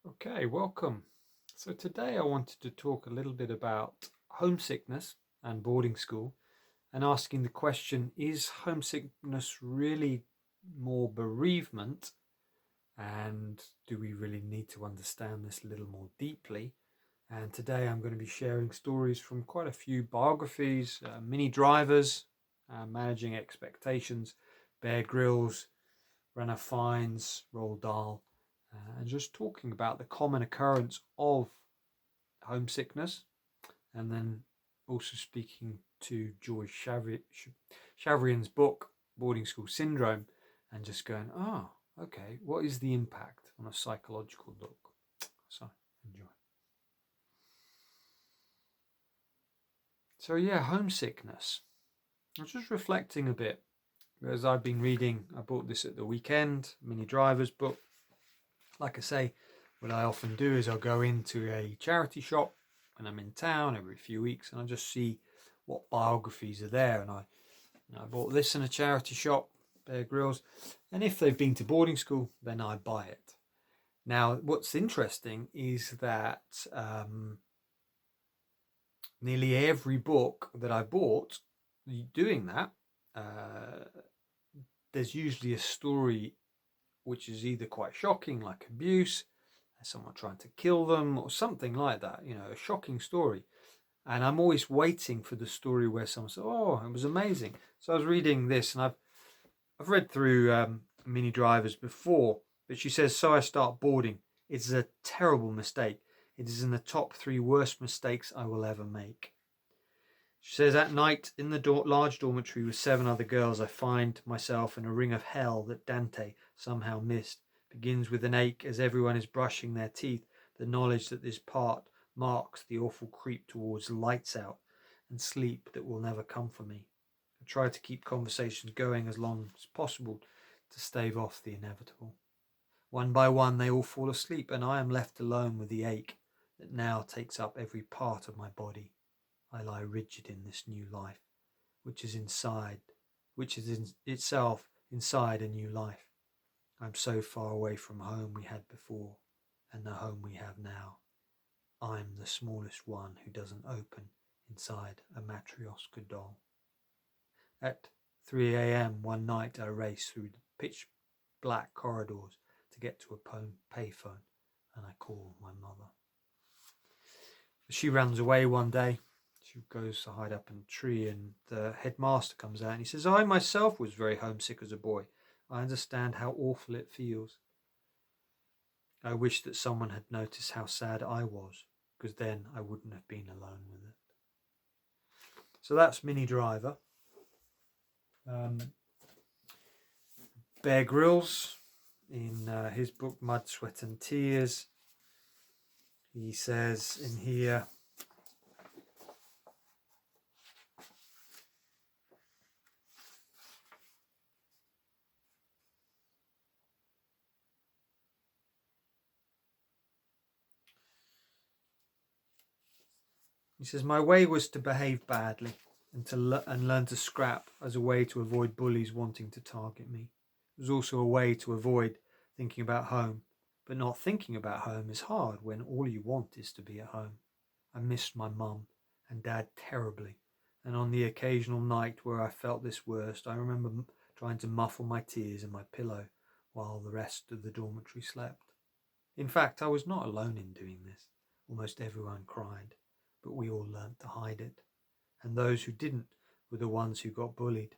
Okay, welcome. So today I wanted to talk a little bit about homesickness and boarding school and asking the question, is homesickness really more bereavement? And do we really need to understand this a little more deeply? And today I'm going to be sharing stories from quite a few biographies, Minnie Drivers, Managing Expectations, Bear Grylls, Rana Fiennes, Roald Dahl, and just talking about the common occurrence of homesickness, and then also speaking to Joy Schaverien book, Boarding School Syndrome, and just going, okay, what is the impact on a psychological look? So, enjoy. So, yeah, homesickness. I was just reflecting a bit as I've been reading. I bought this at the weekend, Minnie Driver's book. Like I say, what I often do is I'll go into a charity shop when I'm in town every few weeks, and I just see what biographies are there. And I bought this in a charity shop, Bear Grylls, and if they've been to boarding school, then I buy it. Now, what's interesting is that nearly every book that I bought doing that, there's usually a story which is either quite shocking, like abuse, someone trying to kill them, or something like that, a shocking story. And I'm always waiting for the story where someone says, oh, it was amazing. So I was reading this, and I've read through Minnie Drivers before, but she says, so I start boarding. It's a terrible mistake. It is in the top 3 worst mistakes I will ever make. She says, at night in the large dormitory with 7 other girls, I find myself in a ring of hell that Dante somehow missed. Begins with an ache as everyone is brushing their teeth, the knowledge that this part marks the awful creep towards lights out and sleep that will never come for me. I try to keep conversations going as long as possible to stave off the inevitable. One by one they all fall asleep, and I am left alone with the ache that now takes up every part of my body. I lie rigid in this new life, which is in itself inside a new life. I'm so far away from home we had before, and the home we have now. I'm the smallest one who doesn't open inside a Matryoshka doll. At 3 a.m. one night I raced through the pitch black corridors to get to a payphone, and I call my mother. She runs away one day. She goes to hide up in a tree, and the headmaster comes out and he says, I myself was very homesick as a boy. I understand how awful it feels. I wish that someone had noticed how sad I was, because then I wouldn't have been alone with it. So that's Minnie Driver. Bear Grylls, in his book Mud, Sweat and Tears, he says in here, my way was to behave badly and learn to scrap as a way to avoid bullies wanting to target me. It was also a way to avoid thinking about home, but not thinking about home is hard when all you want is to be at home. I missed my mum and dad terribly, and on the occasional night where I felt this worst, I remember trying to muffle my tears in my pillow while the rest of the dormitory slept. In fact, I was not alone in doing this. Almost everyone cried, but we all learnt to hide it. And those who didn't were the ones who got bullied.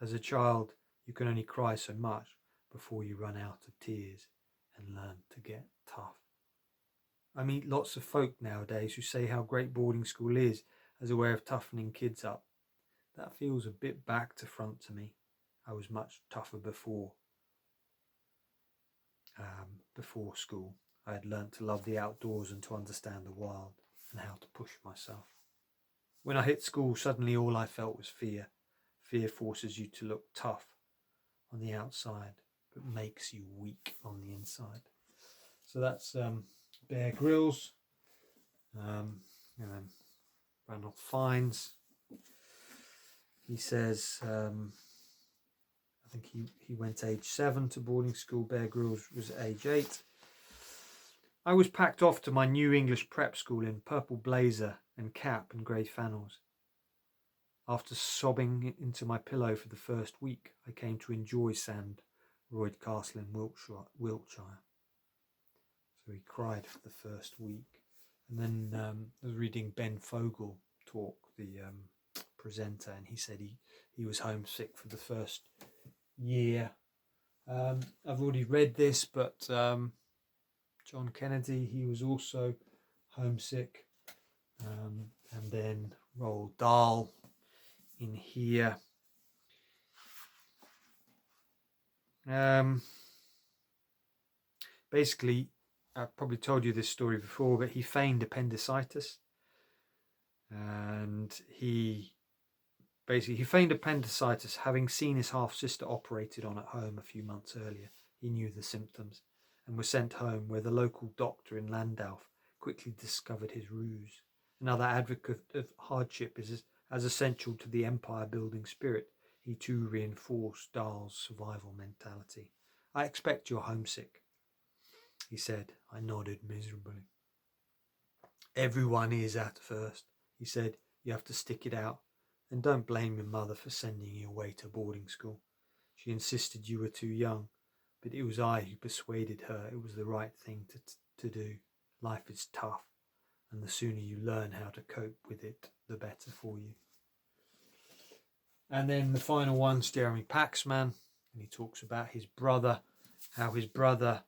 As a child, you can only cry so much before you run out of tears and learn to get tough. I meet lots of folk nowadays who say how great boarding school is as a way of toughening kids up. That feels a bit back to front to me. I was much tougher before school. I had learnt to love the outdoors and to understand the wild and how to push myself. When I hit school, suddenly all I felt was fear. Fear forces you to look tough on the outside, but makes you weak on the inside. So that's Bear Grylls. And then Randall Fiennes. He says, I think he went age 7 to boarding school. Bear Grylls was age 8. I was packed off to my new English prep school in purple blazer and cap and grey flannels. After sobbing into my pillow for the first week, I came to enjoy Sand Royd Castle in Wiltshire. So he cried for the first week. And then I was reading Ben Fogle talk, the presenter, and he said he was homesick for the first year. I've already read this, but John Kennedy, he was also homesick. And then Roald Dahl in here. Basically, I've probably told you this story before, but he feigned appendicitis. And he feigned appendicitis, having seen his half-sister operated on at home a few months earlier. He knew the symptoms and was sent home, where the local doctor in Landau quickly discovered his ruse. Another advocate of hardship is as essential to the empire-building spirit. He too reinforced Dahl's survival mentality. "I expect you're homesick," he said. I nodded miserably. "Everyone is at first," he said. "You have to stick it out. And don't blame your mother for sending you away to boarding school. She insisted you were too young, but it was I who persuaded her it was the right thing to do. Life is tough, and the sooner you learn how to cope with it, the better for you." And then the final one's Jeremy Paxman, and he talks about his brother, how his brother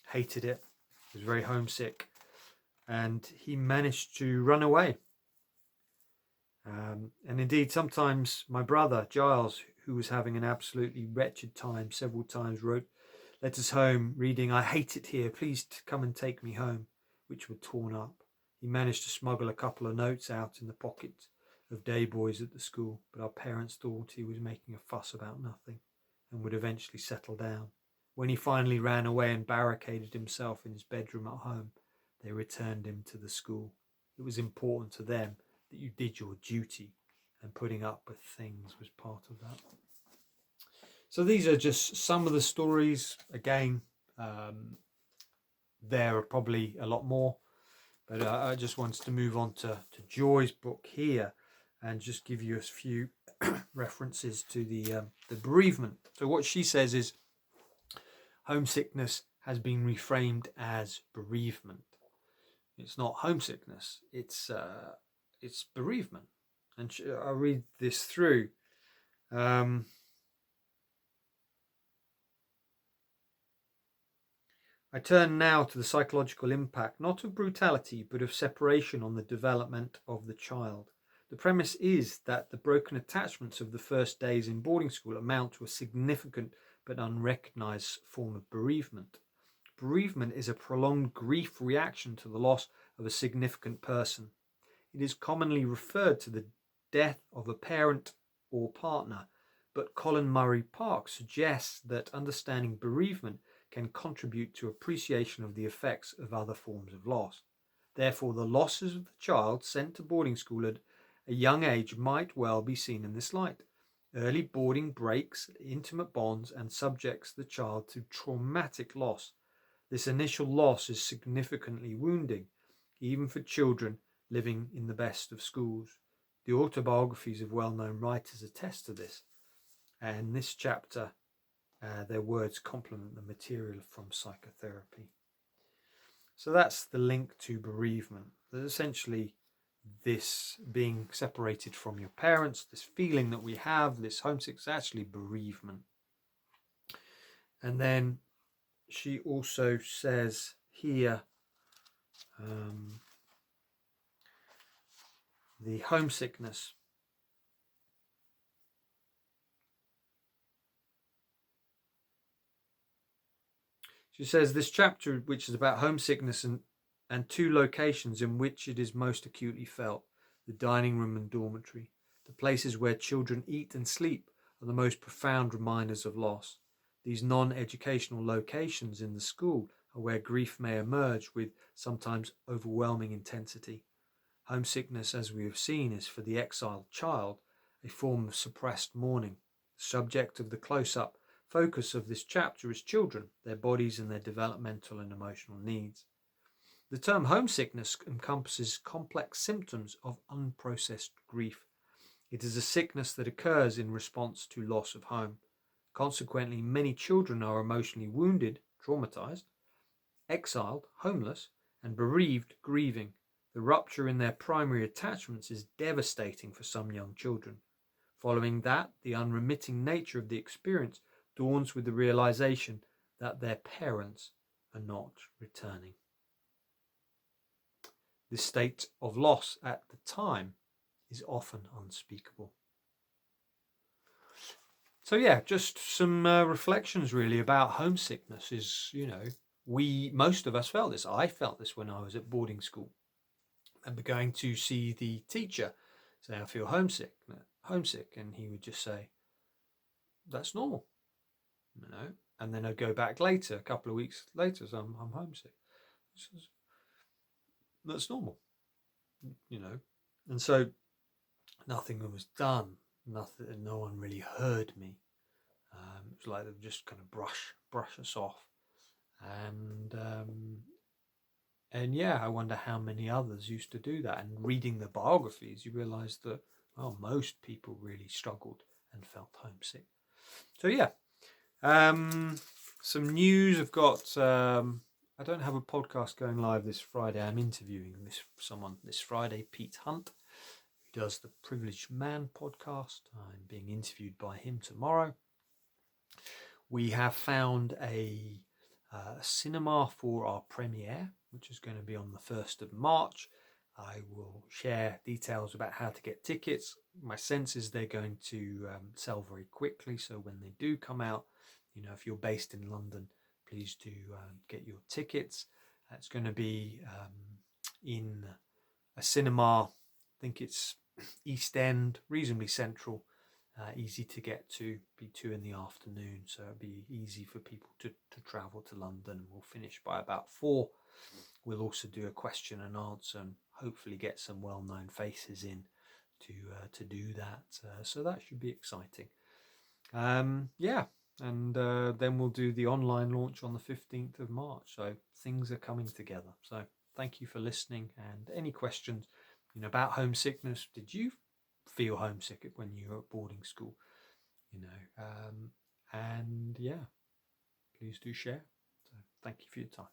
hated it, was very homesick, and he managed to run away. And indeed, sometimes my brother, Giles, who was having an absolutely wretched time, several times wrote letters home reading, "I hate it here, please come and take me home," which were torn up. He managed to smuggle a couple of notes out in the pockets of day boys at the school, but our parents thought he was making a fuss about nothing and would eventually settle down. When he finally ran away and barricaded himself in his bedroom at home, they returned him to the school. It was important to them that you did your duty, and putting up with things was part of that. So these are just some of the stories. Again, there are probably a lot more, but I just wanted to move on to Joy's book here and just give you a few references to the bereavement. So what she says is, homesickness has been reframed as bereavement. It's not homesickness, it's bereavement. And I'll read this through. I turn now to the psychological impact, not of brutality, but of separation on the development of the child. The premise is that the broken attachments of the first days in boarding school amount to a significant but unrecognised form of bereavement. Bereavement is a prolonged grief reaction to the loss of a significant person. It is commonly referred to the death of a parent or partner, but Colin Murray Park suggests that understanding bereavement can contribute to appreciation of the effects of other forms of loss. Therefore, the losses of the child sent to boarding school at a young age might well be seen in this light. Early boarding breaks intimate bonds and subjects the child to traumatic loss. This initial loss is significantly wounding, even for children living in the best of schools. The autobiographies of well-known writers attest to this, and in this chapter their words complement the material from psychotherapy. So that's the link to bereavement. There's essentially this being separated from your parents, this feeling that we have, this homesick, is actually bereavement. And then she also says here, the homesickness. She says this chapter, which is about homesickness and two locations in which it is most acutely felt, the dining room and dormitory, the places where children eat and sleep, are the most profound reminders of loss. These non-educational locations in the school are where grief may emerge with sometimes overwhelming intensity. Homesickness, as we have seen, is for the exiled child a form of suppressed mourning. The subject of the close-up focus of this chapter is children, their bodies and their developmental and emotional needs. The term homesickness encompasses complex symptoms of unprocessed grief. It is a sickness that occurs in response to loss of home. Consequently, many children are emotionally wounded, traumatized, exiled, homeless, and bereaved, grieving. The rupture in their primary attachments is devastating for some young children. Following that, the unremitting nature of the experience dawns with the realization that their parents are not returning. This state of loss at the time is often unspeakable. So yeah, just some reflections really about homesickness. Is, most of us felt this. I felt this when I was at boarding school. I remember going to see the teacher, say I feel homesick, and he would just say, "That's normal," And then I'd go back later, a couple of weeks later, so I'm homesick. That's normal, And so nothing was done. Nothing. No one really heard me. It was like they would just kind of brush us off, and yeah, I wonder how many others used to do that. And reading the biographies, you realise that most people really struggled and felt homesick. So yeah, some news. I've got. I don't have a podcast going live this Friday. I'm interviewing someone this Friday, Pete Hunt, who does the Privileged Man podcast. I'm being interviewed by him tomorrow. We have found a cinema for our premiere, which is going to be on the 1st of March. I will share details about how to get tickets. My sense is they're going to sell very quickly, so when they do come out, if you're based in London, please do get your tickets. It's going to be in a cinema. I think it's East End, reasonably central, easy to get to, be 2 in the afternoon, so it'll be easy for people to travel to London. We'll finish by about 4. We'll also do a question and answer and hopefully get some well-known faces in to do that, so that should be exciting. And then we'll do the online launch on the 15th of March. So things are coming together. So thank you for listening. And any questions, about homesickness? Did you feel homesick when you were at boarding school? And yeah, please do share. So thank you for your time.